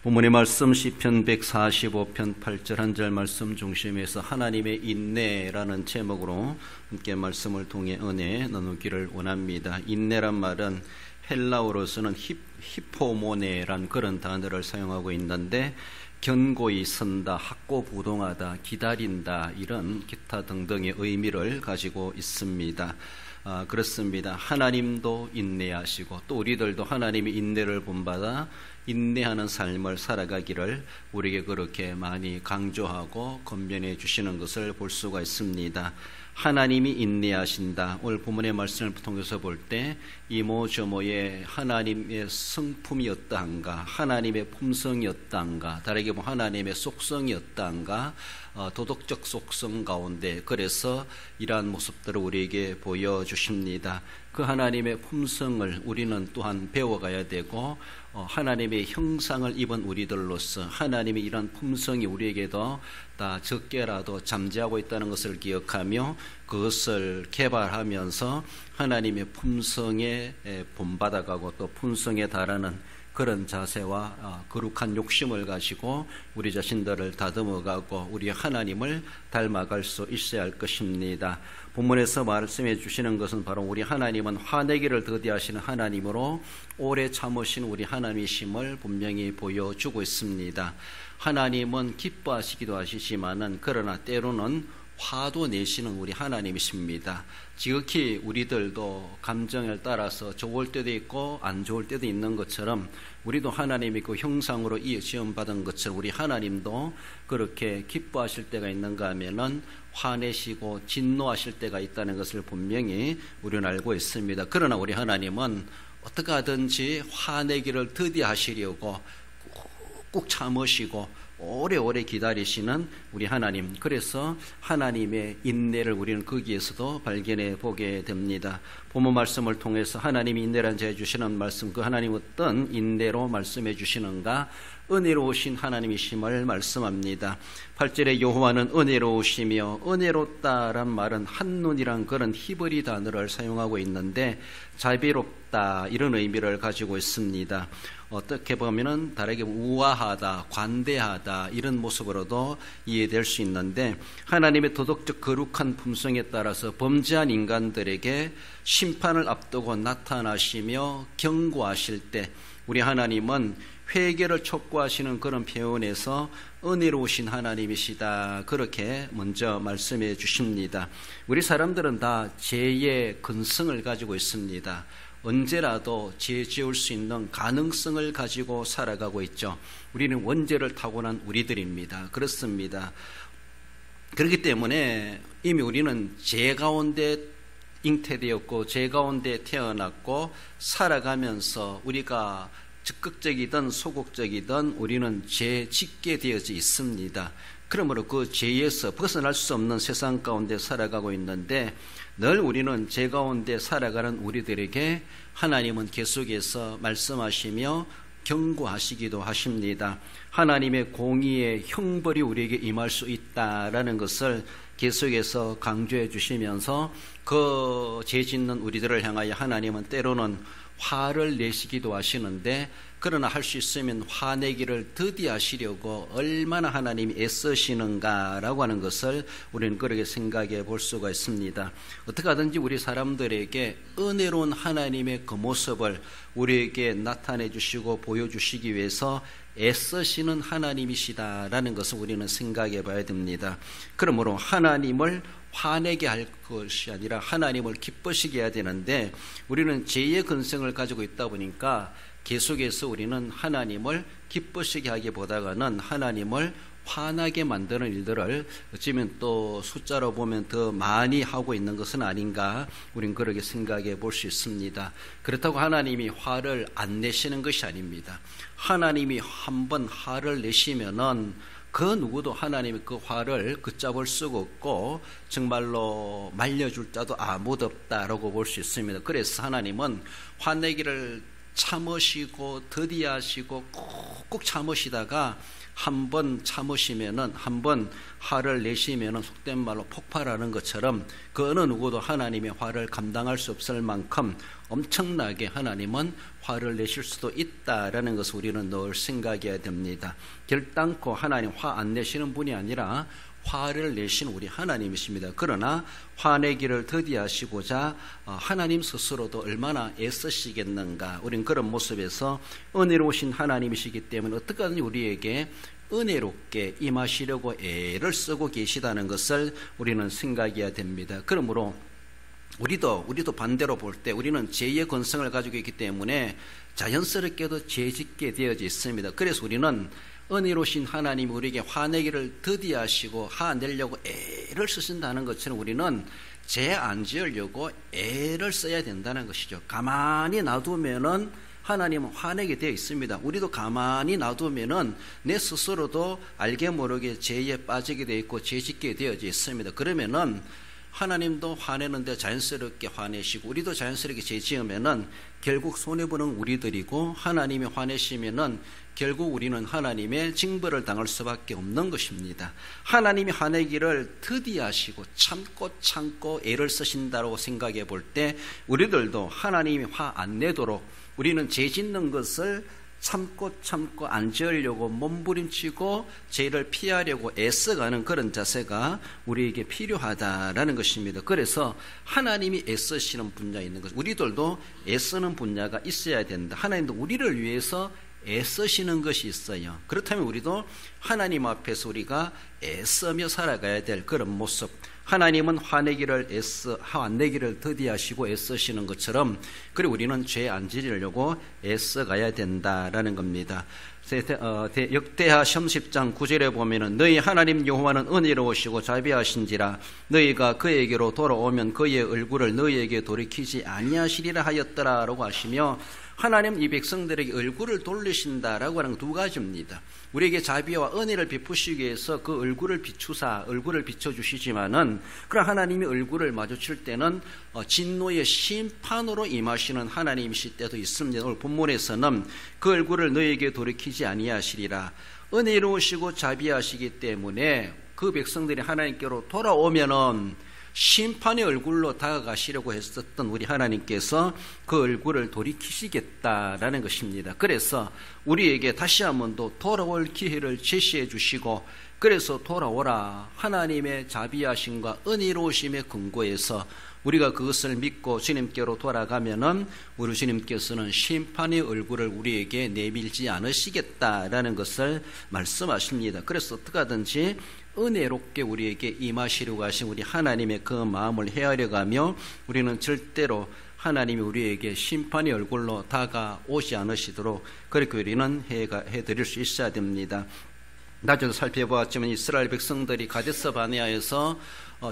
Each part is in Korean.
본문의 말씀 시편 145편 8절 한 절 말씀 중심에서 하나님의 인내라는 제목으로 함께 말씀을 통해 은혜 나누기를 원합니다. 인내란 말은 헬라어로서는 히포모네란 그런 단어를 사용하고 있는데 견고히 선다, 학고부동하다, 기다린다 이런 기타 등등의 의미를 가지고 있습니다. 그렇습니다. 하나님도 인내하시고 또 우리들도 하나님의 인내를 본받아 인내하는 삶을 살아가기를 우리에게 그렇게 많이 강조하고 권면해 주시는 것을 볼 수가 있습니다. 하나님이 인내하신다. 오늘 본문의 말씀을 통해서 볼 때 이모저모의 하나님의 성품이 어떠한가, 하나님의 품성이 어떠한가, 다르게 보면 하나님의 속성이 어떠한가, 도덕적 속성 가운데 그래서 이러한 모습들을 우리에게 보여주십니다. 그 하나님의 품성을 우리는 또한 배워가야 되고 하나님의 형상을 입은 우리들로서 하나님의 이런 품성이 우리에게도 다 적게라도 잠재하고 있다는 것을 기억하며 그것을 개발하면서 하나님의 품성에 본받아가고 또 품성에 달하는 그런 자세와 거룩한 욕심을 가지고 우리 자신들을 다듬어가고 우리 하나님을 닮아갈 수 있어야 할 것입니다. 본문에서 말씀해 주시는 것은 바로 우리 하나님은 화내기를 더디하시는 하나님으로 오래 참으신 우리 하나님이심을 분명히 보여주고 있습니다. 하나님은 기뻐하시기도 하시지만은 그러나 때로는 화도 내시는 우리 하나님이십니다. 지극히 우리들도 감정을 따라서 좋을 때도 있고 안 좋을 때도 있는 것처럼 우리도 하나님이 그 형상으로 지음받은 것처럼 우리 하나님도 그렇게 기뻐하실 때가 있는가 하면은 화내시고 진노하실 때가 있다는 것을 분명히 우리는 알고 있습니다. 그러나 우리 하나님은 어떻게 하든지 화내기를 더디하시려고 꾹 참으시고 오래오래 기다리시는 우리 하나님, 그래서 하나님의 인내를 우리는 거기에서도 발견해 보게 됩니다. 본문 말씀을 통해서 하나님이 인내란 자에 주시는 말씀, 그 하나님 어떤 인내로 말씀해 주시는가? 은혜로우신 하나님이심을 말씀합니다. 8절에 여호와는 은혜로우시며, 은혜롭다란 말은 한눈이란 그런 히브리 단어를 사용하고 있는데 자비롭다 이런 의미를 가지고 있습니다. 어떻게 보면은 다르게 우아하다, 관대하다 이런 모습으로도 이해될 수 있는데 하나님의 도덕적 거룩한 품성에 따라서 범죄한 인간들에게 심판을 앞두고 나타나시며 경고하실 때 우리 하나님은 회개를 촉구하시는 그런 표현에서 은혜로우신 하나님이시다 그렇게 먼저 말씀해 주십니다. 우리 사람들은 다 죄의 근성을 가지고 있습니다. 언제라도 죄 지을 수 있는 가능성을 가지고 살아가고 있죠. 우리는 원죄를 타고난 우리들입니다. 그렇습니다. 그렇기 때문에 이미 우리는 죄 가운데 잉태되었고 죄 가운데 태어났고 살아가면서 우리가 적극적이든 소극적이든 우리는 죄 짓게 되어져 있습니다. 그러므로 그 죄에서 벗어날 수 없는 세상 가운데 살아가고 있는데 늘 우리는 죄 가운데 살아가는 우리들에게 하나님은 계속해서 말씀하시며 경고하시기도 하십니다. 하나님의 공의의 형벌이 우리에게 임할 수 있다라는 것을 계속해서 강조해 주시면서 그 죄 짓는 우리들을 향하여 하나님은 때로는 화를 내시기도 하시는데 그러나 할 수 있으면 화내기를 더디하시려고 얼마나 하나님이 애쓰시는가라고 하는 것을 우리는 그렇게 생각해 볼 수가 있습니다. 어떻게 하든지 우리 사람들에게 은혜로운 하나님의 그 모습을 우리에게 나타내 주시고 보여주시기 위해서 애쓰시는 하나님이시다라는 것을 우리는 생각해 봐야 됩니다. 그러므로 하나님을 화내게 할 것이 아니라 하나님을 기쁘시게 해야 되는데 우리는 죄의 근성을 가지고 있다 보니까 계속해서 우리는 하나님을 기쁘시게 하기보다는 하나님을 화나게 만드는 일들을 어쩌면 또 숫자로 보면 더 많이 하고 있는 것은 아닌가 우리는 그렇게 생각해 볼 수 있습니다. 그렇다고 하나님이 화를 안 내시는 것이 아닙니다. 하나님이 한번 화를 내시면은 그 누구도 하나님의 그 화를 걷잡을 수가 없고 정말로 말려줄 자도 아무도 없다라고 볼 수 있습니다. 그래서 하나님은 화내기를 참으시고 더디하시고 꾹꾹 꾹꾹 참으시다가 한 번 참으시면은, 한 번 화를 내시면은 속된 말로 폭발하는 것처럼 그 어느 누구도 하나님의 화를 감당할 수 없을 만큼 엄청나게 하나님은 화를 내실 수도 있다라는 것을 우리는 늘 생각해야 됩니다. 결단코 하나님 화 안 내시는 분이 아니라 화를 내신 우리 하나님이십니다. 그러나 화내기를 더디하시고자 하나님 스스로도 얼마나 애쓰시겠는가. 우리는 그런 모습에서 은혜로우신 하나님이시기 때문에 어떻게든 우리에게 은혜롭게 임하시려고 애를 쓰고 계시다는 것을 우리는 생각해야 됩니다. 그러므로 우리도 반대로 볼 때 우리는 죄의 권성을 가지고 있기 때문에 자연스럽게도 죄짓게 되어져 있습니다. 그래서 우리는 은혜로우신 하나님이 우리에게 화내기를 더디하시고 화내려고 애를 쓰신다는 것처럼 우리는 죄 안 지으려고 애를 써야 된다는 것이죠. 가만히 놔두면은 하나님은 화내게 되어 있습니다. 우리도 가만히 놔두면은 내 스스로도 알게 모르게 죄에 빠지게 되어 있고 죄짓게 되어져 있습니다. 그러면은 하나님도 화내는데 자연스럽게 화내시고 우리도 자연스럽게 죄 지으면은 결국 손해보는 우리들이고, 하나님이 화내시면은 결국 우리는 하나님의 징벌을 당할 수밖에 없는 것입니다. 하나님이 화내기를 더디하시고 참고 애를 쓰신다고 생각해 볼 때 우리들도 하나님이 화 안 내도록 우리는 죄 짓는 것을 참고 안 지으려고 몸부림치고 죄를 피하려고 애써가는 그런 자세가 우리에게 필요하다라는 것입니다. 그래서 하나님이 애쓰시는 분야에 있는 것, 우리들도 애쓰는 분야가 있어야 된다. 하나님도 우리를 위해서 애쓰시는 것이 있어요. 그렇다면 우리도 하나님 앞에서 우리가 애쓰며 살아가야 될 그런 모습, 하나님은 화내기를 화내기를 더디하시고 애쓰시는 것처럼, 그리고 우리는 죄 안 지으려고 애써가야 된다라는 겁니다. 역대하 시험 10장 9절에 보면은 너희 하나님 여호와는 은혜로우시고 자비하신지라 너희가 그에게로 돌아오면 그의 얼굴을 너희에게 돌이키지 아니하시리라 하였더라라고 하시며, 하나님 이 백성들에게 얼굴을 돌리신다라고 하는 두 가지입니다. 우리에게 자비와 은혜를 베푸시기 위해서 그 얼굴을 비추사 얼굴을 비춰주시지만은, 그러나 하나님이 얼굴을 마주칠 때는 진노의 심판으로 임하시는 하나님이실 때도 있습니다. 오늘 본문에서는 그 얼굴을 너희에게 돌이키지 아니하시리라, 은혜로우시고 자비하시기 때문에 그 백성들이 하나님께로 돌아오면은 심판의 얼굴로 다가가시려고 했었던 우리 하나님께서 그 얼굴을 돌이키시겠다라는 것입니다. 그래서 우리에게 다시 한 번 더 돌아올 기회를 제시해 주시고, 그래서 돌아오라, 하나님의 자비하심과 은혜로우심의 근거에서 우리가 그것을 믿고 주님께로 돌아가면은 우리 주님께서는 심판의 얼굴을 우리에게 내밀지 않으시겠다라는 것을 말씀하십니다. 그래서 어떻게 하든지 은혜롭게 우리에게 임하시려고 하신 우리 하나님의 그 마음을 헤아려가며 우리는 절대로 하나님이 우리에게 심판의 얼굴로 다가오지 않으시도록 그렇게 우리는 해드릴 수 있어야 됩니다. 나중에 살펴보았지만 이스라엘 백성들이 가데스 바네아에서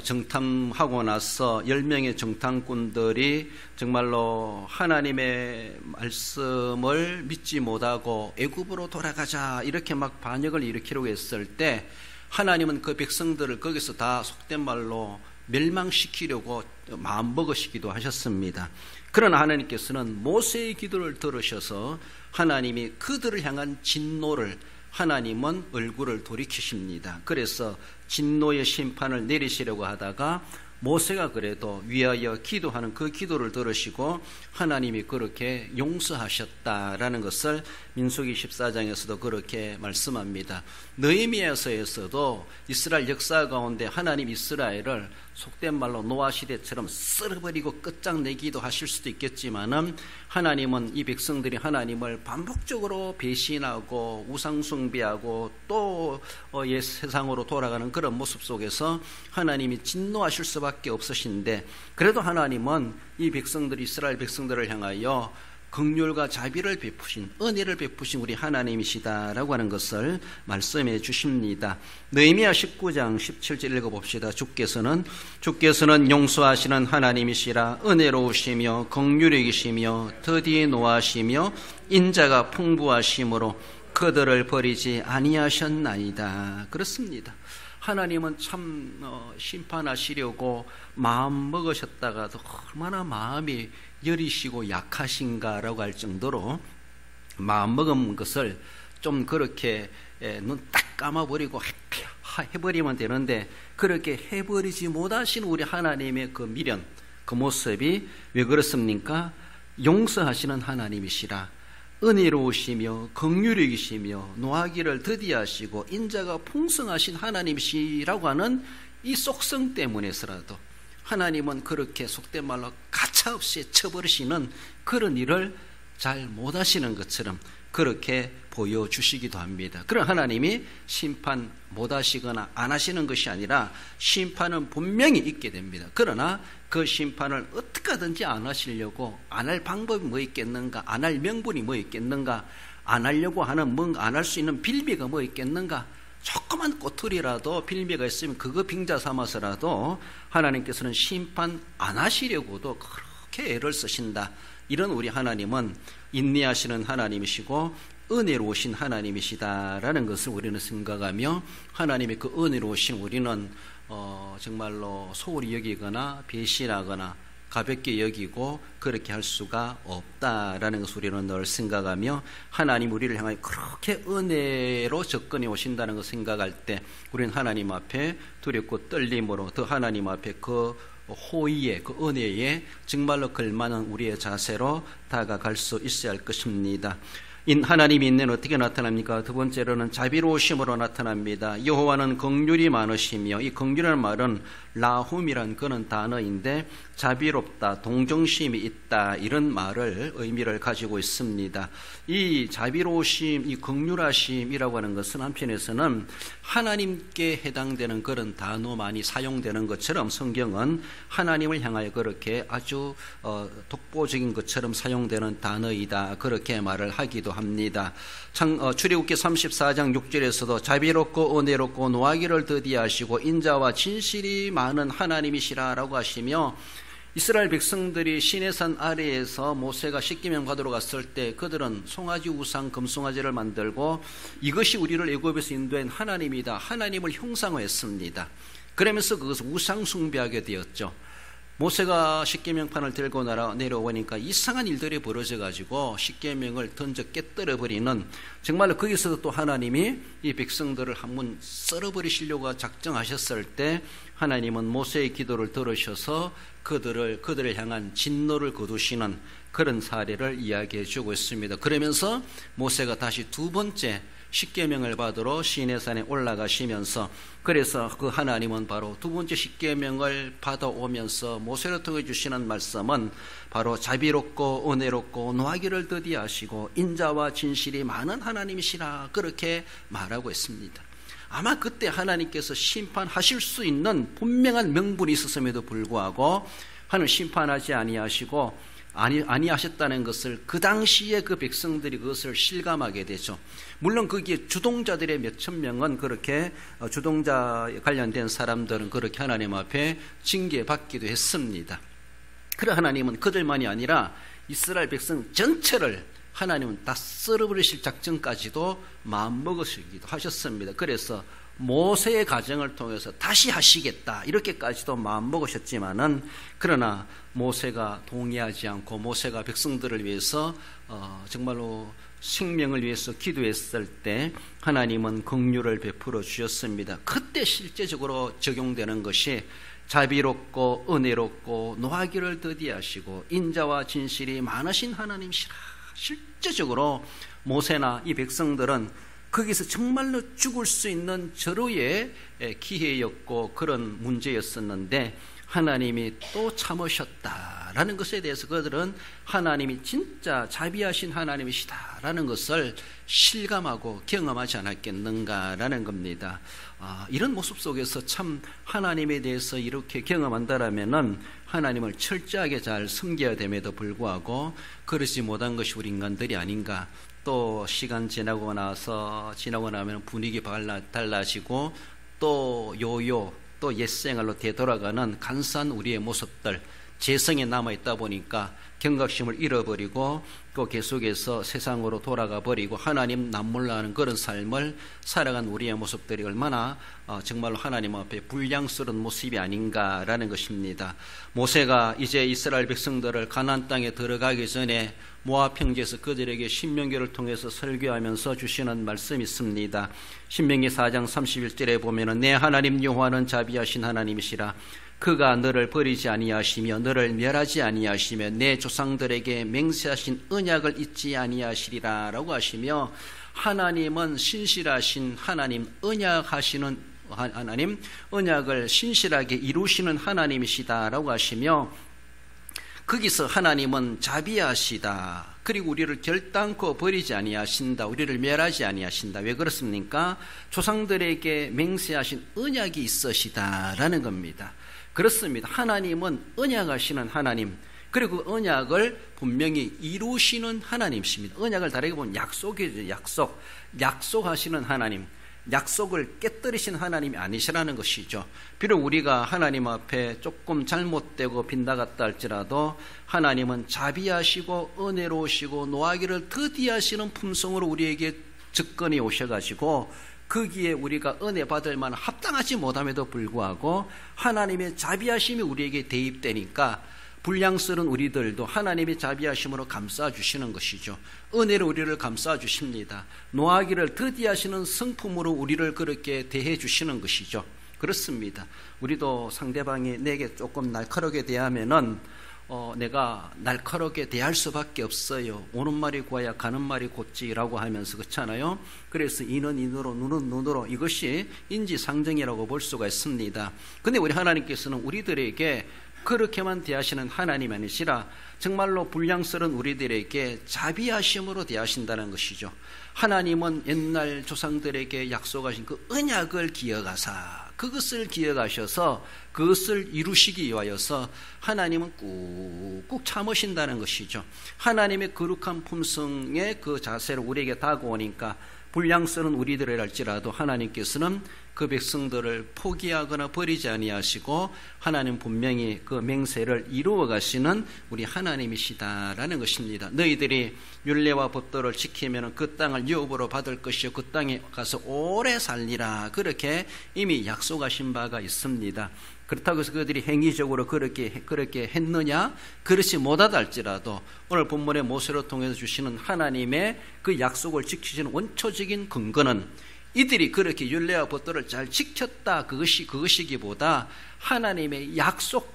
정탐하고 나서 10명의 정탐꾼들이 정말로 하나님의 말씀을 믿지 못하고 애굽으로 돌아가자 이렇게 막 반역을 일으키려고 했을 때, 하나님은 그 백성들을 거기서 다 속된 말로 멸망시키려고 마음먹으시기도 하셨습니다. 그러나 하나님께서는 모세의 기도를 들으셔서 하나님이 그들을 향한 진노를, 하나님은 얼굴을 돌이키십니다. 그래서 진노의 심판을 내리시려고 하다가 모세가 그래도 위하여 기도하는 그 기도를 들으시고 하나님이 그렇게 용서하셨다라는 것을 민수기 14장에서도 그렇게 말씀합니다. 느헤미야서에서도 이스라엘 역사 가운데 하나님 이스라엘을 속된 말로 노아시대처럼 쓸어버리고 끝장내기도 하실 수도 있겠지만은, 하나님은 이 백성들이 하나님을 반복적으로 배신하고 우상숭배하고 또 세상으로 돌아가는 그런 모습 속에서 하나님이 진노하실 수밖에 없으신데, 그래도 하나님은 이 백성들이 이스라엘 백성들을 향하여 긍휼과 자비를 베푸신, 은혜를 베푸신 우리 하나님이시다라고 하는 것을 말씀해 주십니다. 느헤미야 19장 17절 읽어봅시다. 주께서는 용서하시는 하나님이시라, 은혜로우시며 긍휼히 계시며 더디 노하시며 인자가 풍부하심으로 그들을 버리지 아니하셨나이다. 그렇습니다. 하나님은 참 심판하시려고 마음 먹으셨다가도 얼마나 마음이 여리시고 약하신가라고 할 정도로 마음먹은 것을 좀 그렇게 눈 딱 감아버리고 해버리면 되는데 그렇게 해버리지 못하신 우리 하나님의 그 미련, 그 모습이 왜 그렇습니까? 용서하시는 하나님이시라, 은혜로우시며 긍휼이시며 노하기를 더디하시고 인자가 풍성하신 하나님이시라고 하는 이 속성 때문에서라도 하나님은 그렇게 속된 말로 가차없이 쳐버리시는 그런 일을 잘 못하시는 것처럼 그렇게 보여주시기도 합니다. 그런 하나님이 심판 못하시거나 안 하시는 것이 아니라 심판은 분명히 있게 됩니다. 그러나 그 심판을 어떻게 하든지 안 하시려고 안 할 방법이 뭐 있겠는가, 안 할 명분이 뭐 있겠는가, 안 하려고 하는 뭔가 안 할 수 있는 빌미가 뭐 있겠는가, 조그만 꼬투리라도 빌미가 있으면 그거 빙자 삼아서라도 하나님께서는 심판 안 하시려고도 그렇게 애를 쓰신다. 이런 우리 하나님은 인내하시는 하나님이시고 은혜로우신 하나님이시다라는 것을 우리는 생각하며 하나님의 그 은혜로우신 우리는 정말로 소홀히 여기거나 배신하거나 가볍게 여기고 그렇게 할 수가 없다라는 것을 우리는 늘 생각하며 하나님 우리를 향하여 그렇게 은혜로 접근해 오신다는 것을 생각할 때 우리는 하나님 앞에 두렵고 떨림으로 더 하나님 앞에 그 호의의 그 은혜에 정말로 걸맞는 우리의 자세로 다가갈 수 있어야 할 것입니다. 하나님의 인내는 어떻게 나타납니까? 두 번째로는 자비로우심으로 나타납니다. 여호와는 긍휼이 많으시며, 이 긍휼이라는 말은 라훔이란 그런 단어인데 자비롭다, 동정심이 있다, 이런 말을 의미를 가지고 있습니다. 이 자비로우심, 이 긍휼하심이라고 하는 것은 한편에서는 하나님께 해당되는 그런 단어만이 사용되는 것처럼 성경은 하나님을 향하여 그렇게 아주 독보적인 것처럼 사용되는 단어이다, 그렇게 말을 하기도 합니다. 출애굽기 34장 6절에서도 자비롭고 은혜롭고 노하기를 더디하시고 인자와 진실이 많은 하나님이시라라고 하시며, 이스라엘 백성들이 시내산 아래에서 모세가 십계명 받으러 갔을 때 그들은 송아지 우상 금송아지를 만들고 이것이 우리를 애굽에서 인도한 하나님이다, 하나님을 형상화했습니다. 그러면서 그것을 우상 숭배하게 되었죠. 모세가 십계명판을 들고 내려오니까 이상한 일들이 벌어져 가지고 십계명을 던져 깨뜨려 버리는, 정말로 거기서도 또 하나님이 이 백성들을 한번 썰어버리시려고 작정하셨을 때 하나님은 모세의 기도를 들으셔서 그들을 향한 진노를 거두시는 그런 사례를 이야기해 주고 있습니다. 그러면서 모세가 다시 두 번째 십계명을 받으러 시내산에 올라가시면서, 그래서 그 하나님은 바로 두 번째 십계명을 받아오면서 모세를 통해 주시는 말씀은 바로 자비롭고 은혜롭고 노하기를 더디하시고 인자와 진실이 많은 하나님이시라, 그렇게 말하고 있습니다. 아마 그때 하나님께서 심판하실 수 있는 분명한 명분이 있었음에도 불구하고 하나님 심판하지 아니하셨다는 것을 그 당시에 그 백성들이 그것을 실감하게 되죠. 물론 거기에 주동자들의 몇천 명은 그렇게 주동자 관련된 사람들은 그렇게 하나님 앞에 징계받기도 했습니다. 그러나 하나님은 그들만이 아니라 이스라엘 백성 전체를 하나님은 다 썰어버리실 작정까지도 마음먹으시기도 하셨습니다. 그래서 모세의 가정을 통해서 다시 하시겠다 이렇게까지도 마음먹으셨지만은, 그러나 모세가 동의하지 않고 모세가 백성들을 위해서 정말로 생명을 위해서 기도했을 때 하나님은 긍휼을 베풀어 주셨습니다. 그때 실제적으로 적용되는 것이 자비롭고 은혜롭고 노하기를 더디하시고 인자와 진실이 많으신 하나님이시라. 실제적으로 모세나 이 백성들은 거기서 정말로 죽을 수 있는 절호의 기회였고 그런 문제였었는데 하나님이 또 참으셨다라는 것에 대해서 그들은 하나님이 진짜 자비하신 하나님이시다라는 것을 실감하고 경험하지 않았겠는가라는 겁니다. 이런 모습 속에서 참 하나님에 대해서 이렇게 경험한다라면은 하나님을 철저하게 잘 섬겨야 됨에도 불구하고 그러지 못한 것이 우리 인간들이 아닌가. 또 시간 지나고 나면 분위기 달라지고 또 또 옛생활로 되돌아가는 간사한 우리의 모습들, 재성에 남아있다 보니까 경각심을 잃어버리고 또 계속해서 세상으로 돌아가 버리고 하나님 남몰라하는 그런 삶을 살아간 우리의 모습들이 얼마나 정말로 하나님 앞에 불량스러운 모습이 아닌가라는 것입니다. 모세가 이제 이스라엘 백성들을 가나안 땅에 들어가기 전에 모압 평지에서 그들에게 신명기를 통해서 설교하면서 주시는 말씀이 있습니다. 신명기 4장 31절에 보면은 내 하나님 여호와는 자비하신 하나님이시라. 그가 너를 버리지 아니하시며 너를 멸하지 아니하시며 내 조상들에게 맹세하신 언약을 잊지 아니하시리라 라고 하시며, 하나님은 신실하신 하나님, 언약하시는 하나님, 언약을 신실하게 이루시는 하나님이시다라고 하시며, 거기서 하나님은 자비하시다. 그리고 우리를 결단코 버리지 아니하신다. 우리를 멸하지 아니하신다. 왜 그렇습니까? 조상들에게 맹세하신 언약이 있으시다라는 겁니다. 그렇습니다. 하나님은 언약하시는 하나님, 그리고 언약을 분명히 이루시는 하나님이십니다. 언약을 다르게 보면 약속이죠. 약속하시는 하나님, 약속을 깨뜨리신 하나님이 아니시라는 것이죠. 비록 우리가 하나님 앞에 조금 잘못되고 빗나갔다 할지라도 하나님은 자비하시고 은혜로우시고 노하기를 더디하시는 품성으로 우리에게 접근해 오셔가지고 거기에 우리가 은혜 받을 만한 합당하지 못함에도 불구하고 하나님의 자비하심이 우리에게 대입되니까 불량스러운 우리들도 하나님의 자비하심으로 감싸주시는 것이죠. 은혜로 우리를 감싸주십니다. 노하기를 더디하시는 성품으로 우리를 그렇게 대해주시는 것이죠. 그렇습니다. 우리도 상대방이 내게 조금 날카롭게 대하면은 내가 날카롭게 대할 수밖에 없어요. 오는 말이 고야 가는 말이 곧지라고 하면서 그렇잖아요. 그래서 이는 인으로 눈은 눈으로, 이것이 인지상정이라고 볼 수가 있습니다. 근데 우리 하나님께서는 우리들에게 그렇게만 대하시는 하나님이 아니시라 정말로 불량스러운 우리들에게 자비하심으로 대하신다는 것이죠. 하나님은 옛날 조상들에게 약속하신 그 언약을 기억하사 그것을 기억하셔서 그것을 이루시기 위하여서 하나님은 꾹꾹 참으신다는 것이죠. 하나님의 거룩한 품성의 그 자세로 우리에게 다가오니까 불량스러운 우리들이랄지라도 하나님께서는 그 백성들을 포기하거나 버리지 아니하시고 하나님 분명히 그 맹세를 이루어 가시는 우리 하나님이시다라는 것입니다. 너희들이 율례와 법도를 지키면 그 땅을 유업으로 받을 것이요 그 땅에 가서 오래 살리라, 그렇게 이미 약속하신 바가 있습니다. 그렇다고 해서 그들이 행위적으로 그렇게 했느냐? 그렇지 못하다 할지라도 오늘 본문의 모세를 통해서 주시는 하나님의 그 약속을 지키시는 원초적인 근거는 이들이 그렇게 율례와 법도를 잘 지켰다, 그것이기보다 하나님의 약속,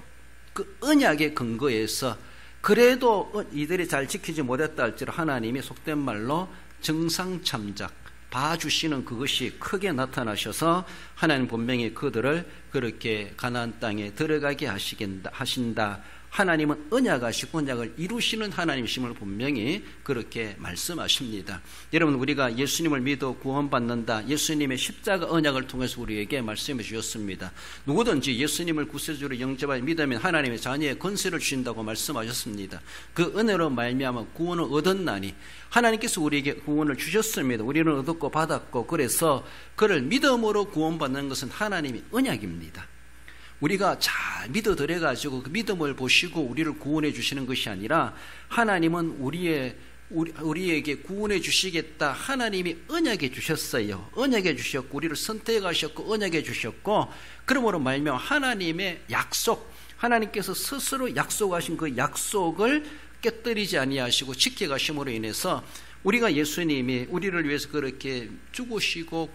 그 언약의 근거에서 그래도 이들이 잘 지키지 못했다 할지라도 하나님이 속된 말로 정상참작 봐주시는 그것이 크게 나타나셔서 하나님 분명히 그들을 그렇게 가나안 땅에 들어가게 하신다. 하나님은 언약하시고 언약을 이루시는 하나님이심을 분명히 그렇게 말씀하십니다. 여러분, 우리가 예수님을 믿어 구원받는다, 예수님의 십자가 언약을 통해서 우리에게 말씀해 주셨습니다. 누구든지 예수님을 구세주로 영접하여 믿으면 하나님의 자녀의 권세를 주신다고 말씀하셨습니다. 그 은혜로 말미암아 구원을 얻었나니 하나님께서 우리에게 구원을 주셨습니다. 우리는 얻었고 받았고, 그래서 그를 믿음으로 구원받는 것은 하나님의 언약입니다. 우리가 잘 믿어들여가지고 그 믿음을 보시고 우리를 구원해 주시는 것이 아니라 하나님은 우리에게 구원해 주시겠다, 하나님이 언약해 주셨어요. 언약해 주셨고 우리를 선택하셨고 언약해 주셨고, 그러므로 말미암아 하나님의 약속, 하나님께서 스스로 약속하신 그 약속을 깨뜨리지 아니하시고 지켜가심으로 인해서 우리가 예수님이 우리를 위해서 그렇게 죽으시고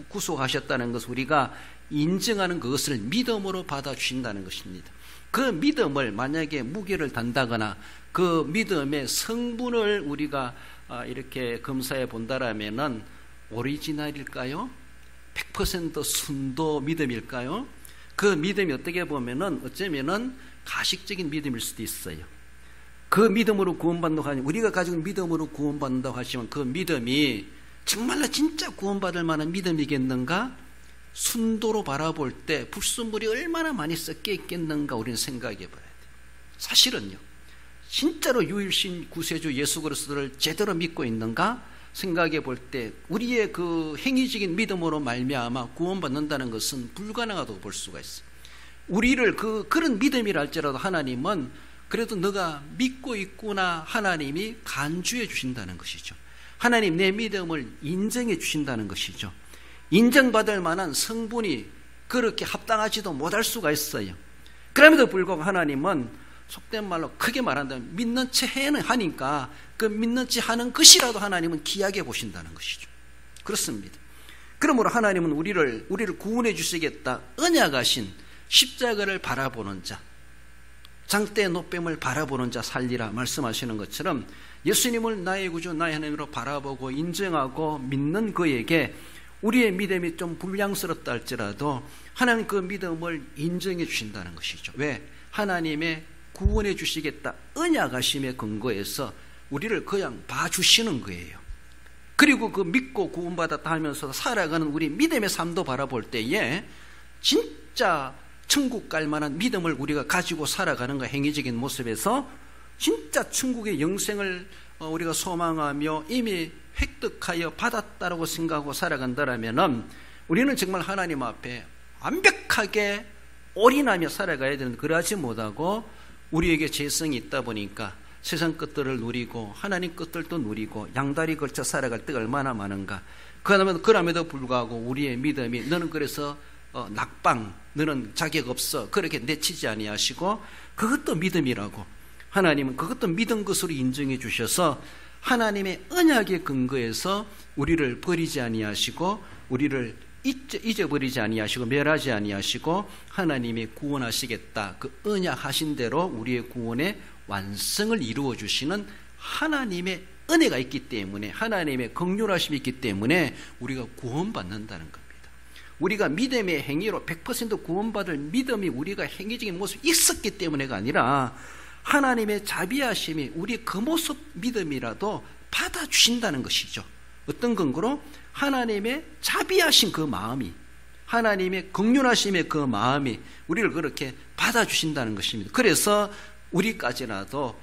구속하셨다는 것을 우리가 인정하는 그것을 믿음으로 받아주신다는 것입니다. 그 믿음을 만약에 무게를 단다거나 그 믿음의 성분을 우리가 이렇게 검사해 본다라면은 오리지널일까요? 100% 순도 믿음일까요? 그 믿음이 어떻게 보면은 어쩌면은 가식적인 믿음일 수도 있어요. 그 믿음으로 구원받는다고 하니, 우리가 가지고 믿음으로 구원받는다고 하시면 그 믿음이 정말로 진짜 구원받을 만한 믿음이겠는가? 순도로 바라볼 때 불순물이 얼마나 많이 섞여 있겠는가 우리는 생각해 봐야 돼요. 사실은요, 진짜로 유일신 구세주 예수 그리스도를 제대로 믿고 있는가 생각해 볼 때 우리의 그 행위적인 믿음으로 말미암아 구원받는다는 것은 불가능하다고 볼 수가 있어요. 우리를 그런 믿음이라 할지라도 하나님은 그래도 너가 믿고 있구나 하나님이 간주해 주신다는 것이죠. 하나님 내 믿음을 인정해 주신다는 것이죠. 인정받을 만한 성분이 그렇게 합당하지도 못할 수가 있어요. 그럼에도 불구하고 하나님은 속된 말로 크게 말한다면 믿는 채 해는 하니까 그 믿는 채 하는 것이라도 하나님은 귀하게 보신다는 것이죠. 그렇습니다. 그러므로 하나님은 우리를 구원해 주시겠다 언약하신 십자가를 바라보는 자, 장대의 노뱀을 바라보는 자 살리라 말씀하시는 것처럼 예수님을 나의 구주 나의 하나님으로 바라보고 인정하고 믿는 그에게 우리의 믿음이 좀 불량스럽다 할지라도 하나님 그 믿음을 인정해 주신다는 것이죠. 왜? 하나님의 구원해 주시겠다 언약하심의 근거에서 우리를 그냥 봐주시는 거예요. 그리고 그 믿고 구원받았다 하면서 살아가는 우리 믿음의 삶도 바라볼 때에 진짜 천국 갈 만한 믿음을 우리가 가지고 살아가는 거 행위적인 모습에서 진짜 천국의 영생을 우리가 소망하며 이미 획득하여 받았다라고 생각하고 살아간다면 우리는 정말 하나님 앞에 완벽하게 올인하며 살아가야 되는데 그러하지 못하고 우리에게 재성이 있다 보니까 세상 것들을 누리고 하나님 것들도 누리고 양다리 걸쳐 살아갈 때가 얼마나 많은가. 그럼에도 불구하고 우리의 믿음이 너는 그래서 낙방, 너는 자격 없어 그렇게 내치지 아니하시고 그것도 믿음이라고 하나님은 그것도 믿은 것으로 인정해 주셔서 하나님의 언약의 근거에서 우리를 버리지 아니하시고 우리를 잊어버리지 아니하시고 멸하지 아니하시고 하나님이 구원하시겠다 그 언약하신 대로 우리의 구원의 완성을 이루어 주시는 하나님의 은혜가 있기 때문에 하나님의 긍휼하심이 있기 때문에 우리가 구원받는다는 겁니다. 우리가 믿음의 행위로 100% 구원받을 믿음이 우리가 행위적인 모습이 있었기 때문에가 아니라 하나님의 자비하심이 우리 그 모습 믿음이라도 받아주신다는 것이죠. 어떤 근거로? 하나님의 자비하신 그 마음이 하나님의 긍휼하심의 그 마음이 우리를 그렇게 받아주신다는 것입니다. 그래서 우리까지라도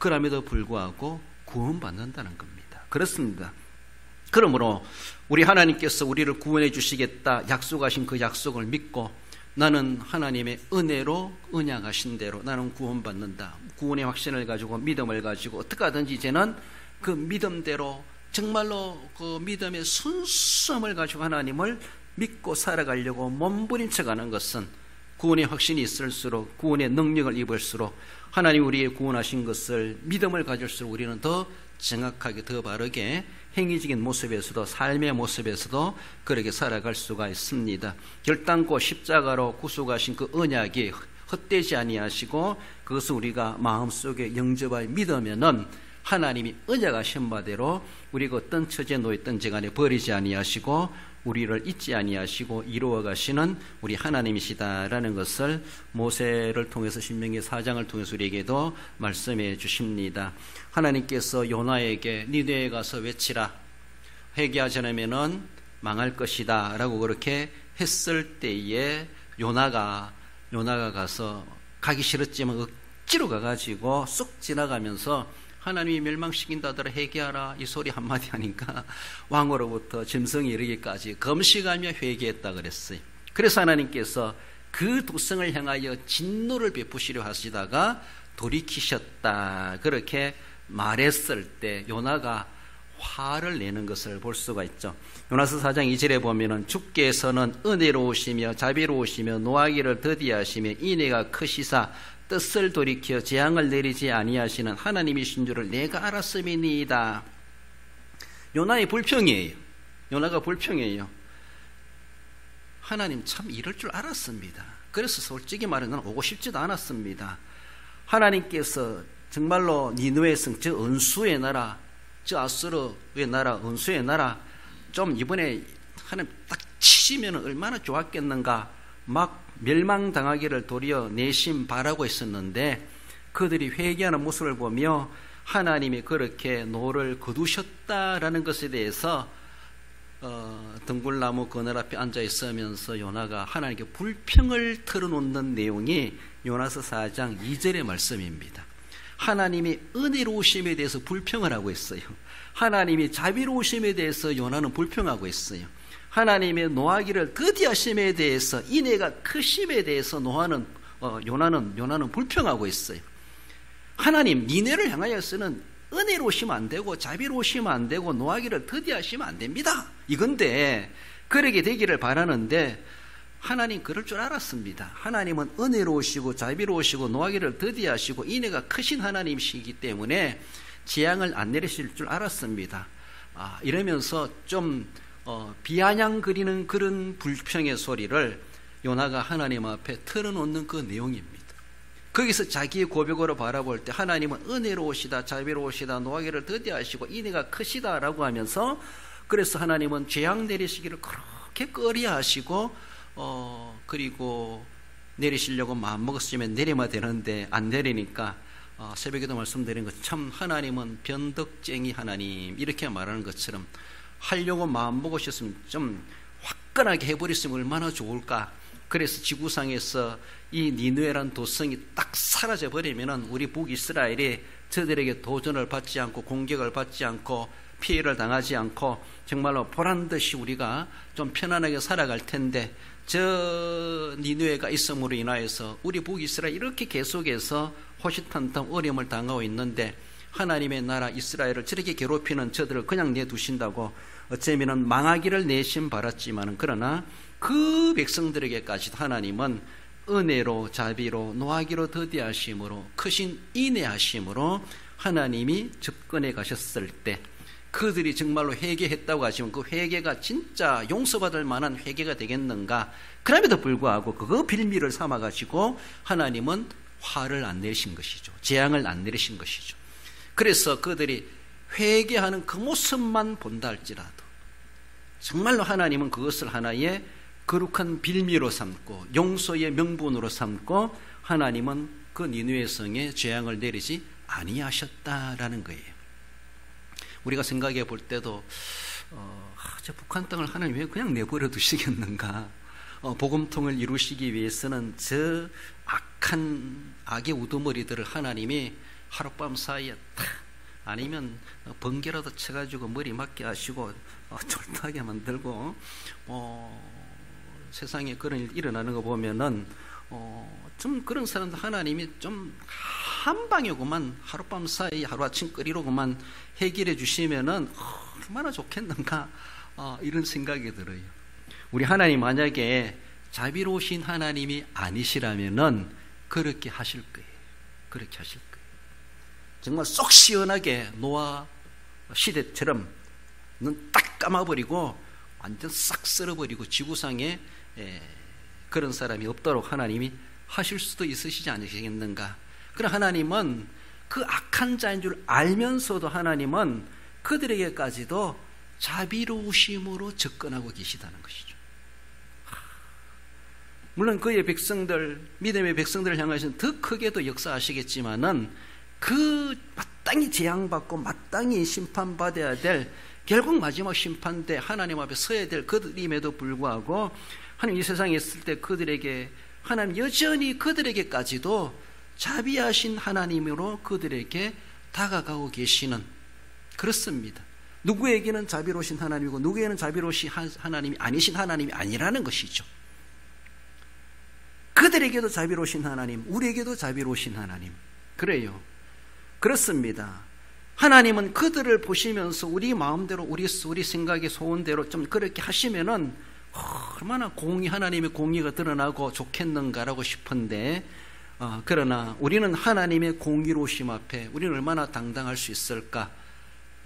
그럼에도 불구하고 구원받는다는 겁니다. 그렇습니다. 그러므로 우리 하나님께서 우리를 구원해 주시겠다 약속하신 그 약속을 믿고 나는 하나님의 은혜로 언약하신 대로 나는 구원받는다. 구원의 확신을 가지고 믿음을 가지고 어떻게 하든지 이제는 그 믿음대로 정말로 그 믿음의 순수함을 가지고 하나님을 믿고 살아가려고 몸부림쳐가는 것은 구원의 확신이 있을수록 구원의 능력을 입을수록 하나님 우리의 구원하신 것을 믿음을 가질수록 우리는 더 정확하게 더 바르게 행위적인 모습에서도 삶의 모습에서도 그렇게 살아갈 수가 있습니다. 결단코 십자가로 구속하신 그 언약이 헛되지 아니하시고 그것을 우리가 마음속에 영접하여 믿으면은 하나님이 언약하신 바대로 우리가 어떤 처지에 놓였든지 간에 버리지 아니하시고 우리를 잊지 아니하시고 이루어 가시는 우리 하나님이시다라는 것을 모세를 통해서 신명기 4장을 통해서 우리에게도 말씀해 주십니다. 하나님께서 요나에게 니네에 가서 외치라 회개하지 않으면은 망할 것이다 라고 그렇게 했을 때에 요나가 가서 가기 싫었지만 억지로 가가지고 쑥 지나가면서 하나님이 멸망시킨다더라 회개하라 이 소리 한마디 하니까 왕으로부터 짐승이 이르기까지 금식하며 회개했다 그랬어요. 그래서 하나님께서 그 도성을 향하여 진노를 베푸시려 하시다가 돌이키셨다 그렇게 말했을 때 요나가 화를 내는 것을 볼 수가 있죠. 요나서 4장 2절에 보면은 주께서는 은혜로우시며 자비로우시며 노하기를 더디하시며 인애가 크시사 뜻을 돌이켜 재앙을 내리지 아니하시는 하나님이신 줄을 내가 알았음이니이다. 요나의 불평이에요. 요나가 불평이에요. 하나님 참 이럴 줄 알았습니다. 그래서 솔직히 말해 나는 오고 싶지도 않았습니다. 하나님께서 정말로 니느웨 성 저 은수의 나라 저 아수르의 나라 은수의 나라 좀 이번에 하나님 딱 치시면 얼마나 좋았겠는가 막 멸망당하기를 도리어 내심 바라고 있었는데 그들이 회개하는 모습을 보며 하나님이 그렇게 노를 거두셨다라는 것에 대해서 등굴나무 그늘 앞에 앉아 있으면서 요나가 하나님께 불평을 털어놓는 내용이 요나서 4장 2절의 말씀입니다. 하나님이 은혜로우심에 대해서 불평을 하고 있어요. 하나님이 자비로우심에 대해서 요나는 불평하고 있어요. 하나님의 노하기를 더디하심에 대해서 인애가 크심에 대해서 요나는 불평하고 있어요. 하나님 니네를 향하여서는 은혜로우시면 안 되고 자비로우시면 안 되고 노하기를 더디하시면 안 됩니다. 이건데 그러게 되기를 바라는데 하나님 그럴 줄 알았습니다. 하나님은 은혜로우시고 자비로우시고 노하기를 더디하시고 인애가 크신 하나님이시기 때문에 재앙을 안 내리실 줄 알았습니다. 이러면서 좀 비아냥거리는 그런 불평의 소리를 요나가 하나님 앞에 털어놓는 그 내용입니다. 거기서 자기의 고백으로 바라볼 때 하나님은 은혜로우시다 자비로우시다 노하기를 더디하시고 인애가 크시다라고 하면서 그래서 하나님은 재앙 내리시기를 그렇게 꺼려하시고 그리고 내리시려고 마음먹었으면 내리면 되는데 안 내리니까 새벽에도 말씀드린 것처럼 하나님은 변덕쟁이 하나님 이렇게 말하는 것처럼 하려고 마음먹으셨으면 좀 화끈하게 해버렸으면 얼마나 좋을까. 그래서 지구상에서 이 니느웨란 도성이 딱 사라져버리면 우리 북이스라엘이 저들에게 도전을 받지 않고 공격을 받지 않고 피해를 당하지 않고 정말로 보란듯이 우리가 좀 편안하게 살아갈 텐데 저 니느웨가 있음으로 인하여서 우리 북이스라엘 이렇게 계속해서 호시탄탄 어려움을 당하고 있는데 하나님의 나라 이스라엘을 저렇게 괴롭히는 저들을 그냥 내두신다고 어쩌면 망하기를 내심 바랐지만 그러나 그 백성들에게까지도 하나님은 은혜로 자비로 노하기로 더디하심으로 크신 인애하심으로 하나님이 접근해 가셨을 때 그들이 정말로 회개했다고 하시면 그 회개가 진짜 용서받을 만한 회개가 되겠는가. 그럼에도 불구하고 그거 빌미를 삼아가지고 하나님은 화를 안 내리신 것이죠. 재앙을 안 내리신 것이죠. 그래서 그들이 회개하는 그 모습만 본다 할지라도 정말로 하나님은 그것을 하나의 거룩한 빌미로 삼고 용서의 명분으로 삼고 하나님은 그 니느웨 성에 재앙을 내리지 아니하셨다라는 거예요. 우리가 생각해 볼 때도 저 북한 땅을 하나님 왜 그냥 내버려 두시겠는가. 복음통을 이루시기 위해서는 저 악한 악의 우두머리들을 하나님이 하룻밤 사이에 탁 아니면 번개라도 쳐가지고 머리 맞게 하시고 졸도하게 만들고 세상에 그런 일 일어나는 거 보면은 좀 그런 사람들 하나님이 좀 한방이고만 하룻밤 사이 하루아침 끓이로고만 해결해 주시면은 얼마나 좋겠는가 이런 생각이 들어요. 우리 하나님 만약에 자비로우신 하나님이 아니시라면은 그렇게 하실 거예요. 그렇게 하실 거예요. 정말 쏙 시원하게 노아 시대처럼 눈 딱 감아버리고 완전 싹 썰어버리고 지구상에 그런 사람이 없도록 하나님이 하실 수도 있으시지 않으시겠는가. 그러나 하나님은 그 악한 자인 줄 알면서도 하나님은 그들에게까지도 자비로우심으로 접근하고 계시다는 것이죠. 물론 그의 백성들, 믿음의 백성들을 향해서는 더 크게도 역사하시겠지만은 그 마땅히 재앙받고 마땅히 심판받아야 될 결국 마지막 심판 때 하나님 앞에 서야 될 그들임에도 불구하고 하나님 이 세상에 있을 때 그들에게 하나님 여전히 그들에게까지도 자비하신 하나님으로 그들에게 다가가고 계시는 그렇습니다. 누구에게는 자비로우신 하나님이고 누구에게는 자비로우신 하나님이 아니신 하나님이 아니라는 것이죠. 그들에게도 자비로우신 하나님, 우리에게도 자비로우신 하나님. 그래요. 그렇습니다. 하나님은 그들을 보시면서 우리 마음대로 우리 생각의 소원대로 좀 그렇게 하시면은 얼마나 하나님의 공의가 드러나고 좋겠는가라고 싶은데 그러나 우리는 하나님의 공의로우심 앞에 우리는 얼마나 당당할 수 있을까.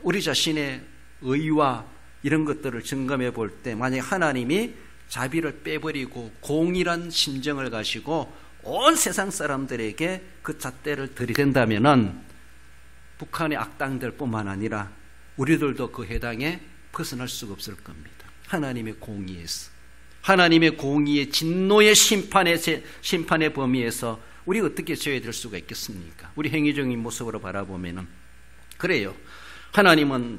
우리 자신의 의와 이런 것들을 점검해 볼 때 만약에 하나님이 자비를 빼버리고 공의란 심정을 가지고 온 세상 사람들에게 그 잣대를 들이댄다면은 북한의 악당들 뿐만 아니라 우리들도 그 해당에 벗어날 수가 없을 겁니다. 하나님의 공의에서, 하나님의 공의의 진노의 심판의 범위에서 우리가 어떻게 져야 될 수가 있겠습니까? 우리 행위적인 모습으로 바라보면은 그래요. 하나님은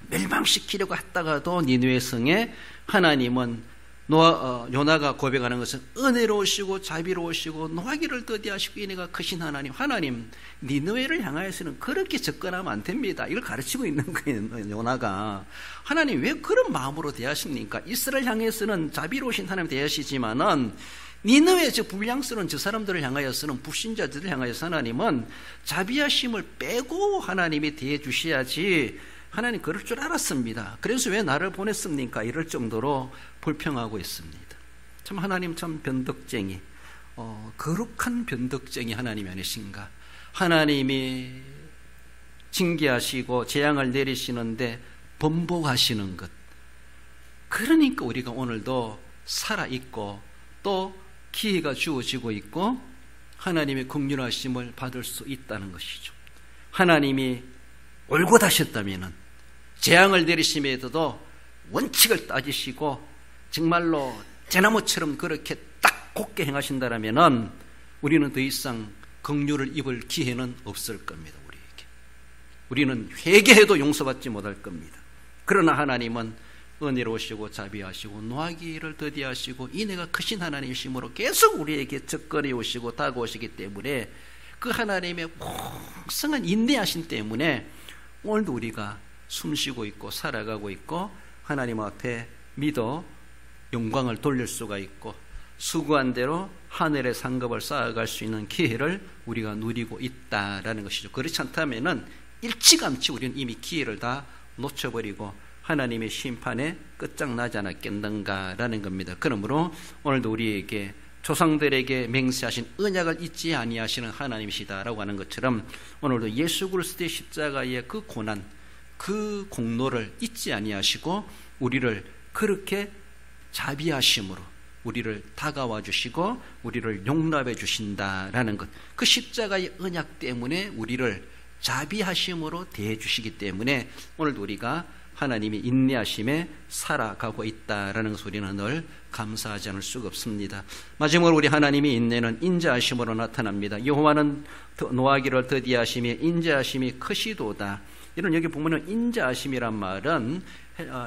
멸망시키려고 했다가도 니느웨 성에 하나님은 요나가 고백하는 것은 은혜로우시고 자비로우시고 노하기를 더디하시고 인애가 크신 하나님 니느웨를 향하여서는 그렇게 접근하면 안 됩니다. 이걸 가르치고 있는 거예요. 요나가 하나님 왜 그런 마음으로 대하십니까? 이스라엘 향해서는 자비로우신 하나님 대하시지만은 니느웨 저 불량스러운 저 사람들을 향하여서는, 불신자들을 향하여서 하나님은 자비하심을 빼고 하나님이 대해 주셔야지, 하나님 그럴 줄 알았습니다. 그래서 왜 나를 보냈습니까? 이럴 정도로 불평하고 있습니다. 참 하나님 참 변덕쟁이, 거룩한 변덕쟁이 하나님이 아니신가. 하나님이 징계하시고 재앙을 내리시는데 번복하시는 것, 그러니까 우리가 오늘도 살아있고 또 기회가 주어지고 있고 하나님의 긍휼하심을 받을 수 있다는 것이죠. 하나님이 올곧하셨다면 재앙을 내리심에도 원칙을 따지시고 정말로 대나무처럼 그렇게 딱 곧게 행하신다면 우리는 더 이상 긍휼을 입을 기회는 없을 겁니다. 우리에게. 우리는 회개해도 용서받지 못할 겁니다. 그러나 하나님은 은혜로우시고 자비하시고 노하기를 더디하시고 인애가 크신 하나님이시므로 계속 우리에게 접근해 오시고 다가오시기 때문에 그 하나님의 풍성한 인내하심 때문에 오늘도 우리가 숨쉬고 있고 살아가고 있고 하나님 앞에 믿어 영광을 돌릴 수가 있고 수고한 대로 하늘의 상급을 쌓아갈 수 있는 기회를 우리가 누리고 있다라는 것이죠. 그렇지 않다면 일찌감치 우리는 이미 기회를 다 놓쳐버리고 하나님의 심판에 끝장나지 않았겠는가라는 겁니다. 그러므로 오늘도 우리에게 조상들에게 맹세하신 언약을 잊지 아니하시는 하나님이시다라고 하는 것처럼 오늘도 예수 그리스도의 십자가의 그 고난, 그 공로를 잊지 아니하시고 우리를 그렇게 자비하심으로 우리를 다가와 주시고 우리를 용납해 주신다라는 것, 그 십자가의 언약 때문에 우리를 자비하심으로 대해 주시기 때문에 오늘도 우리가 하나님이 인내하심에 살아가고 있다라는 소리는 늘 감사하지 않을 수가 없습니다. 마지막으로 우리 하나님의 인내는 인자하심으로 나타납니다. 여호와는 노하기를 더디하심에 인자하심이 크시도다. 이런 여기 보면은 인자하심이란 말은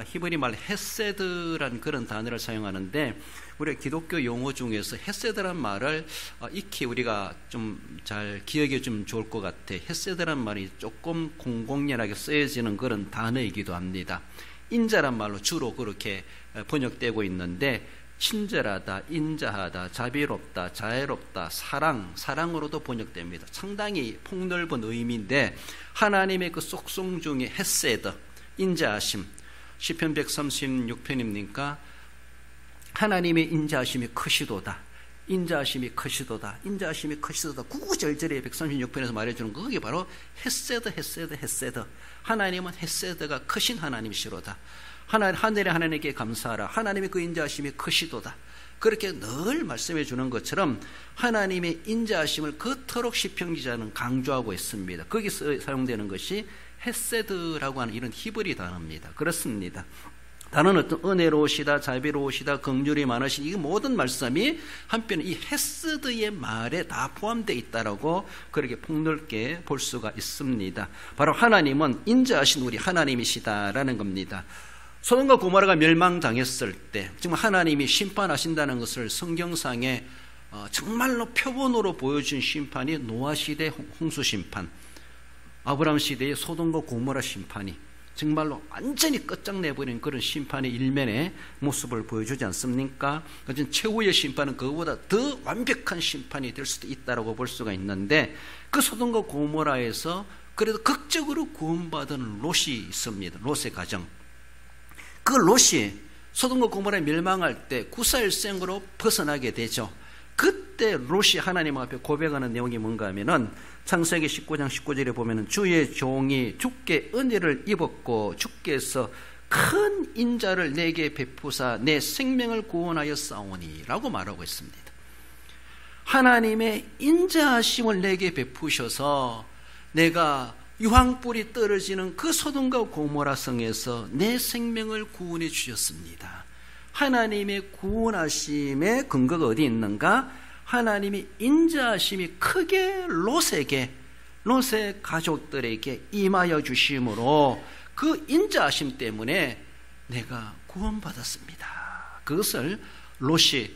히브리 말 헤세드라는 그런 단어를 사용하는데 우리 기독교 용어 중에서 헤세드란 말을 익히 우리가 좀 잘 기억이 좀 좋을 것 같아. 헤세드란 말이 조금 공공연하게 쓰여지는 그런 단어이기도 합니다. 인자란 말로 주로 그렇게 번역되고 있는데 친절하다, 인자하다, 자비롭다, 자애롭다, 사랑으로도 번역됩니다. 상당히 폭넓은 의미인데 하나님의 그 속성 중에 헤세드, 인자하심, 시편 136편입니까? 하나님의 인자하심이 크시도다. 인자하심이 크시도다. 인자하심이 크시도다. 구구절절히 136편에서 말해주는 거, 그게 바로 헤세드. 하나님은 헤세드가 크신 하나님이시로다. 하늘의 하나님께 감사하라. 하나님의 그 인자하심이 크시도다. 그렇게 늘 말씀해 주는 것처럼 하나님의 인자하심을 그토록 시편 기자는 강조하고 있습니다. 거기서 사용되는 것이 헤세드라고 하는 이런 히브리 단어입니다. 그렇습니다. 단어는 어떤 은혜로우시다, 자비로우시다, 긍휼이 많으신 이 모든 말씀이 한편에 이 헤세드의 말에 다 포함되어 있다라고 그렇게 폭넓게 볼 수가 있습니다. 바로 하나님은 인자하신 우리 하나님이시다라는 겁니다. 소돔과 고모라가 멸망당했을 때 정말 하나님이 심판하신다는 것을 성경상에 정말로 표본으로 보여준 심판이 노아 시대 홍수 심판, 아브라함 시대의 소돔과 고모라 심판이 정말로 완전히 끝장내버린 그런 심판의 일면의 모습을 보여주지 않습니까? 그래서 최후의 심판은 그거보다 더 완벽한 심판이 될 수도 있다고 볼 수가 있는데 그 소돔과 고모라에서 그래도 극적으로 구원받은 롯이 있습니다. 롯의 가정. 그 롯이 소돔과 고모라에 멸망할 때 구사일생으로 벗어나게 되죠. 그때 롯이 하나님 앞에 고백하는 내용이 뭔가 하면은 창세기 19장 19절에 보면은 주의 종이 주께 은혜를 입었고 주께서 큰 인자를 내게 베푸사 내 생명을 구원하여 싸우니 라고 말하고 있습니다. 하나님의 인자하심을 내게 베푸셔서 내가 유황불이 떨어지는 그 소돔과 고모라 성에서 내 생명을 구원해 주셨습니다. 하나님의 구원하심의 근거가 어디 있는가? 하나님이 인자하심이 크게 롯의 가족들에게 임하여 주심으로 그 인자하심 때문에 내가 구원받았습니다. 그것을 롯이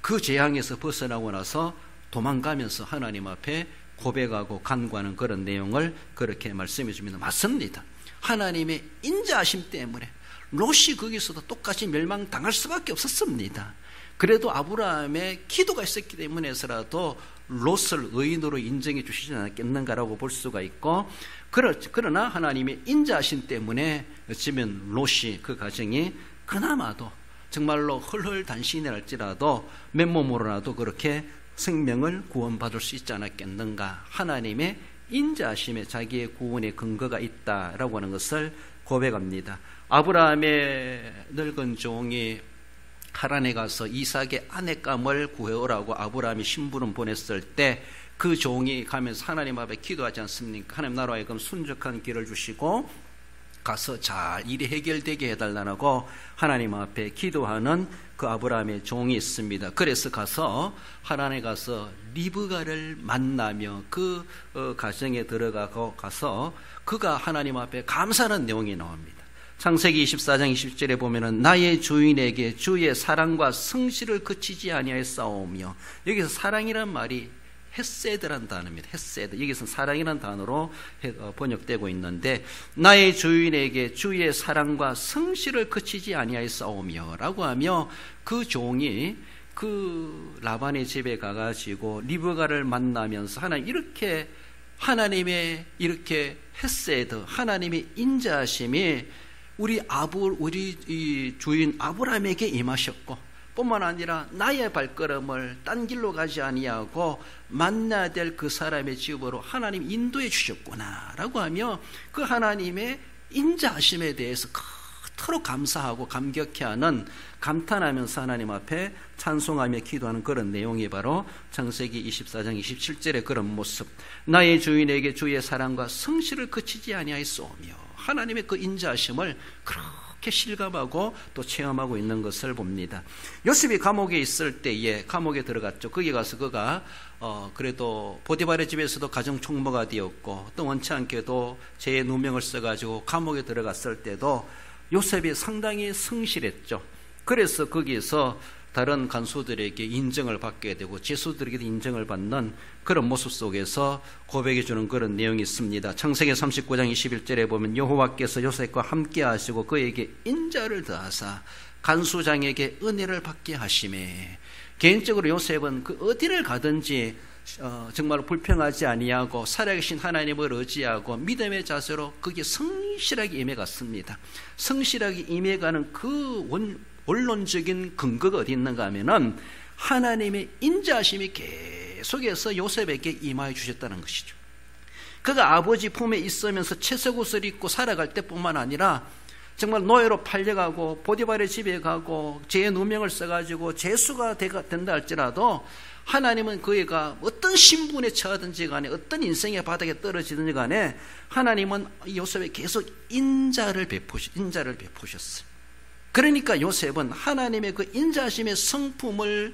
그 재앙에서 벗어나고 나서 도망가면서 하나님 앞에 고백하고 간구하는 그런 내용을 그렇게 말씀해 줍니다. 맞습니다. 하나님의 인자하심 때문에 롯이 거기서도 똑같이 멸망당할 수밖에 없었습니다. 그래도 아브라함의 기도가 있었기 때문에서라도 롯을 의인으로 인정해 주시지 않았겠는가라고 볼 수가 있고, 그러나 하나님의 인자하심 때문에 어쩌면 롯이 그 가정이 그나마도 정말로 헐헐단신이랄지라도 맨몸으로라도 그렇게 생명을 구원받을 수 있지 않았겠는가. 하나님의 인자하심에 자기의 구원의 근거가 있다라고 하는 것을 고백합니다. 아브라함의 늙은 종이 하란에 가서 이삭의 아내감을 구해오라고 아브라함이 심부름 보냈을 때 그 종이 가면서 하나님 앞에 기도하지 않습니까? 하나님 나라로 하여금 순적한 길을 주시고 가서 잘 일이 해결되게 해달라고 하나님 앞에 기도하는 그 아브라함의 종이 있습니다. 그래서 가서 하란에 가서 리브가를 만나며 그 가정에 들어가고 가서 그가 하나님 앞에 감사하는 내용이 나옵니다. 창세기 24장 20절에 보면은 나의 주인에게 주의 사랑과 성실을 그치지 아니하였사오며, 여기서 사랑이란 말이 헤세드란 단어입니다. 헤세드. 여기서 사랑이란 단어로 번역되고 있는데, 나의 주인에게 주의 사랑과 성실을 그치지 아니하였사오며 라고 하며, 그 종이 그 라반의 집에 가가지고 리브가를 만나면서 하나님의 이렇게 헤세드, 하나님의 인자하심이 우리 이 주인 아브라함에게 임하셨고, 뿐만 아니라 나의 발걸음을 딴 길로 가지 아니하고 만나야 될 그 사람의 집으로 하나님 인도해 주셨구나라고 하며, 그 하나님의 인자하심에 대해서 그토록 감사하고 감격해하는, 감탄하면서 하나님 앞에 찬송하며 기도하는 그런 내용이 바로 창세기 24장 27절의 그런 모습. 나의 주인에게 주의 사랑과 성실을 그치지 아니하였사오며, 하나님의 그 인자하심을 그렇게 실감하고 또 체험하고 있는 것을 봅니다. 요셉이 감옥에 있을 때에 감옥에 들어갔죠. 거기 가서 그가 그래도 보디발의 집에서도 가정 총무가 되었고, 또 원치 않게도 죄의 누명을 써가지고 감옥에 들어갔을 때도 요셉이 상당히 성실했죠. 그래서 거기에서 다른 간수들에게 인정을 받게 되고 제수들에게도 인정을 받는 그런 모습 속에서 고백해 주는 그런 내용이 있습니다. 창세기 39장 21절에 보면 여호와께서 요셉과 함께 하시고 그에게 인자를 더하사 간수장에게 은혜를 받게 하시매. 개인적으로 요셉은 그 어디를 가든지 정말 불평하지 아니하고 살아계신 하나님을 의지하고 믿음의 자세로 거기에 성실하게 임해갔습니다. 성실하게 임해가는 그 원론적인 근거가 어디 있는가 하면은 하나님의 인자하심이 계속해서 요셉에게 임하여 주셨다는 것이죠. 그가 아버지 품에 있으면서 채색옷을 입고 살아갈 때뿐만 아니라 정말 노예로 팔려가고 보디발의 집에 가고 죄의 누명을 써가지고 죄수가 된다 할지라도 하나님은 그애가 어떤 신분에 처하든지 간에 어떤 인생의 바닥에 떨어지든지 간에 하나님은 요셉에 계속 인자를 베푸셨어요. 그러니까 요셉은 하나님의 그 인자하심의 성품을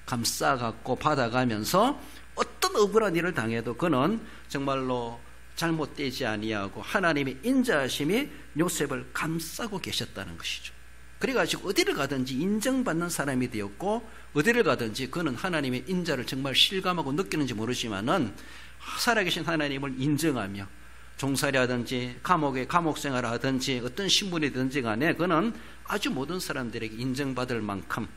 감싸갖고 받아가면서 어떤 억울한 일을 당해도 그는 정말로 잘못되지 아니하고 하나님의 인자하심이 요셉을 감싸고 계셨다는 것이죠. 그래가지고 어디를 가든지 인정받는 사람이 되었고, 어디를 가든지 그는 하나님의 인자를 정말 실감하고 느끼는지 모르지만은 살아계신 하나님을 인정하며 종살이 하든지 감옥에 감옥생활을 하든지 어떤 신분이든지 간에 그는 아주 모든 사람들에게 인정받을 만큼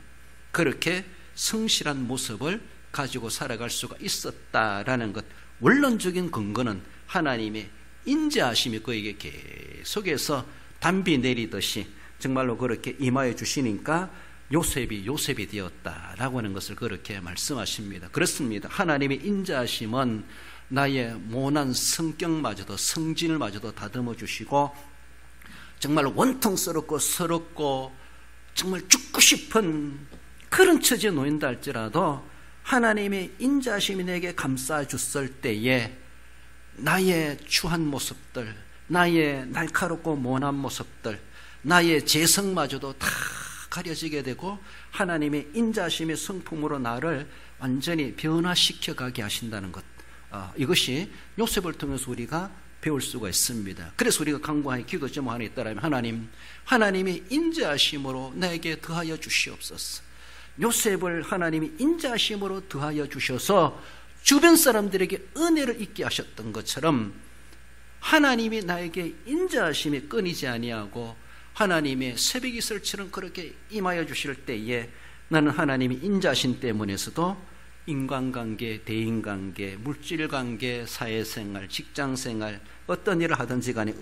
그렇게 성실한 모습을 가지고 살아갈 수가 있었다라는 것. 원론적인 근거는 하나님의 인자하심이 그에게 계속해서 단비 내리듯이 정말로 그렇게 임하여 주시니까 요셉이 되었다라고 하는 것을 그렇게 말씀하십니다. 그렇습니다. 하나님의 인자하심은 나의 모난 성격마저도 성질마저도 다듬어 주시고 정말 원통스럽고 서럽고 정말 죽고 싶은 그런 처지에 놓인다 할지라도 하나님의 인자하심이 내게 감싸줬을 때에 나의 추한 모습들, 나의 날카롭고 모난 모습들, 나의 재성마저도 다 가려지게 되고 하나님의 인자하심의 성품으로 나를 완전히 변화시켜 가게 하신다는 것. 이것이 요셉을 통해서 우리가 배울 수가 있습니다. 그래서 우리가 간구하여 기도 제목 하나 있다라면 하나님의 인자하심으로 나에게 더하여 주시옵소서. 요셉을 하나님이 인자하심으로 더하여 주셔서 주변 사람들에게 은혜를 있게 하셨던 것처럼 하나님이 나에게 인자하심이 끊이지 아니하고 하나님의 새벽 이슬처럼 그렇게 임하여 주실 때에 나는 하나님이 인자신 때문에서도 인간관계, 대인관계, 물질관계, 사회생활, 직장생활 어떤 일을 하든지 간에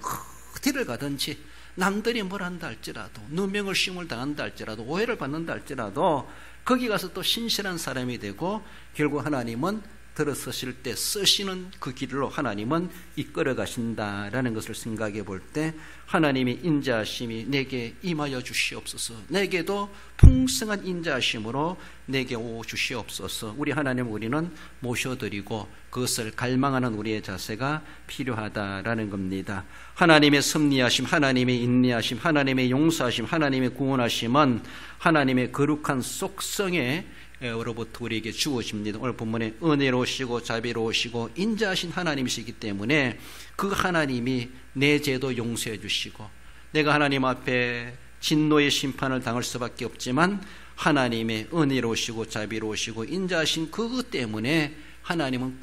어디를 가든지 남들이 뭘 한다 할지라도 누명을 씌움을 당한다 할지라도 오해를 받는다 할지라도 거기 가서 또 신실한 사람이 되고 결국 하나님은 들어서실 때 쓰시는 그 길로 하나님은 이끌어 가신다라는 것을 생각해 볼 때 하나님의 인자하심이 내게 임하여 주시옵소서. 내게도 풍성한 인자하심으로 내게 오 주시옵소서. 우리 하나님 우리는 모셔드리고 그것을 갈망하는 우리의 자세가 필요하다라는 겁니다. 하나님의 섭리하심, 하나님의 인내하심, 하나님의 용서하심, 하나님의 구원하심은 하나님의 거룩한 속성에 로부터 우리에게 주어집니다. 오늘 본문에 은혜로우시고 자비로우시고 인자하신 하나님이시기 때문에 그 하나님이 내 죄도 용서해 주시고 내가 하나님 앞에 진노의 심판을 당할 수밖에 없지만 하나님의 은혜로우시고 자비로우시고 인자하신 그것 때문에 하나님은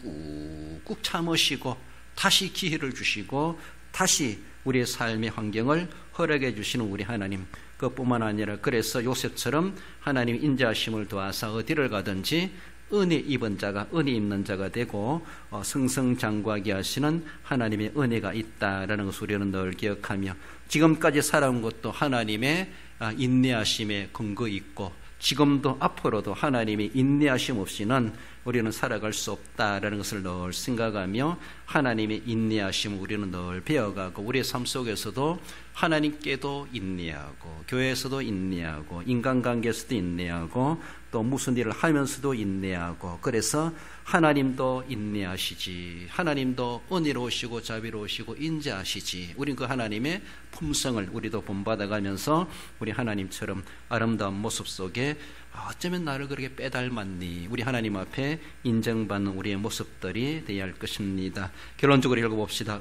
꾹꾹 참으시고 다시 기회를 주시고 다시 우리의 삶의 환경을 허락해 주시는 우리 하나님, 그뿐만 아니라 그래서 요셉처럼 하나님 인자하심을 도와서 어디를 가든지 은혜 입은 자가 은혜 입는 자가 되고 승승장구하게 하시는 하나님의 은혜가 있다라는 것을 우리는 늘 기억하며 지금까지 살아온 것도 하나님의 인내하심에 근거 있고 지금도 앞으로도 하나님의 인내하심 없이는 우리는 살아갈 수 없다라는 것을 늘 생각하며 하나님의 인내하심을 우리는 늘 배워가고 우리의 삶 속에서도 하나님께도 인내하고 교회에서도 인내하고 인간관계에서도 인내하고 또 무슨 일을 하면서도 인내하고 그래서 하나님도 인내하시지 하나님도 은혜로우시고 자비로우시고 인자하시지 우린 그 하나님의 품성을 우리도 본받아가면서 우리 하나님처럼 아름다운 모습 속에 어쩌면 나를 그렇게 빼닮았니 우리 하나님 앞에 인정받는 우리의 모습들이 되어야 할 것입니다. 결론적으로 읽어봅시다.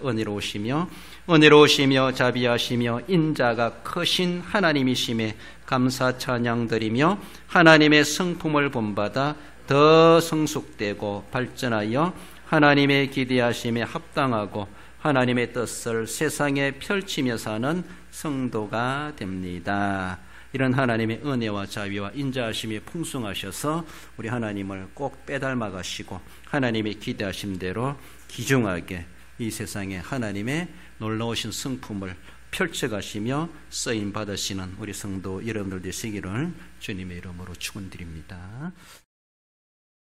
은혜로우시며 자비하시며 인자가 크신 하나님이심에 감사 찬양드리며 하나님의 성품을 본받아 더 성숙되고 발전하여 하나님의 기대하심에 합당하고 하나님의 뜻을 세상에 펼치며 사는 성도가 됩니다. 이런 하나님의 은혜와 자비와 인자하심이 풍성하셔서 우리 하나님을 꼭 빼닮아 가시고 하나님의 기대하심대로 귀중하게 이 세상에 하나님의 놀라우신 성품을 펼쳐가시며 쓰임 받으시는 우리 성도 여러분들 되시기를 주님의 이름으로 축원드립니다.